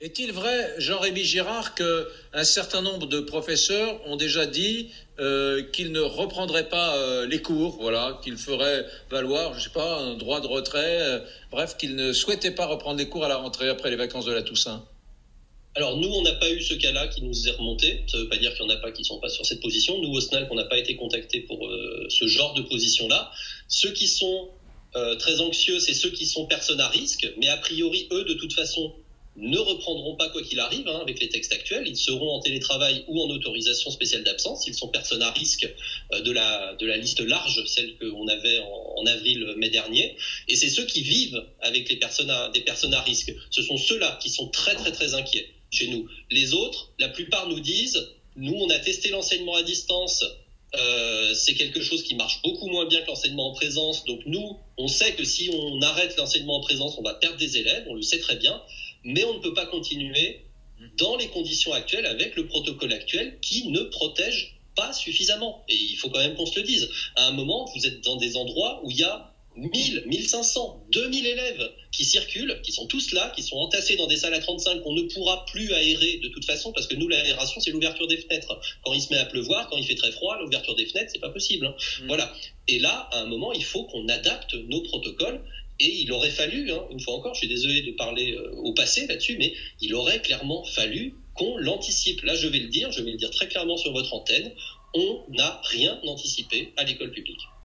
Est-il vrai, Jean-Rémy Girard, qu'un certain nombre de professeurs ont déjà dit qu'ils ne reprendraient pas les cours, voilà, qu'ils feraient valoir, je ne sais pas, un droit de retrait, bref, qu'ils ne souhaitaient pas reprendre les cours à la rentrée après les vacances de la Toussaint? Alors nous, on n'a pas eu ce cas-là qui nous est remonté. Ça ne veut pas dire qu'il n'y en a pas qui ne sont pas sur cette position. Nous, au SNALC, on n'a pas été contactés pour ce genre de position-là. Ceux qui sont très anxieux, c'est ceux qui sont personnes à risque, mais a priori, eux, de toute façon, ne reprendront pas quoi qu'il arrive avec les textes actuels. Ils seront en télétravail ou en autorisation spéciale d'absence. Ils sont personnes à risque de la liste large, celle qu'on avait en avril-mai dernier. Et c'est ceux qui vivent avec des personnes à risque. Ce sont ceux-là qui sont très, très, très inquiets chez nous. Les autres, la plupart nous disent, nous, on a testé l'enseignement à distance, c'est quelque chose qui marche beaucoup moins bien que l'enseignement en présence. Donc nous, on sait que si on arrête l'enseignement en présence, on va perdre des élèves, on le sait très bien, mais on ne peut pas continuer dans les conditions actuelles avec le protocole actuel qui ne protège pas suffisamment. Et il faut quand même qu'on se le dise. À un moment, vous êtes dans des endroits où il y a 1000, 1500, 2000 élèves qui circulent, qui sont tous là, qui sont entassés dans des salles à 35 qu'on ne pourra plus aérer de toute façon, parce que nous, l'aération, c'est l'ouverture des fenêtres. Quand il se met à pleuvoir, quand il fait très froid, l'ouverture des fenêtres, c'est pas possible. Voilà. Et là, à un moment, il faut qu'on adapte nos protocoles. Et il aurait fallu, une fois encore, je suis désolé de parler au passé là-dessus, mais il aurait clairement fallu qu'on l'anticipe. Là, je vais le dire très clairement sur votre antenne, on n'a rien anticipé à l'école publique.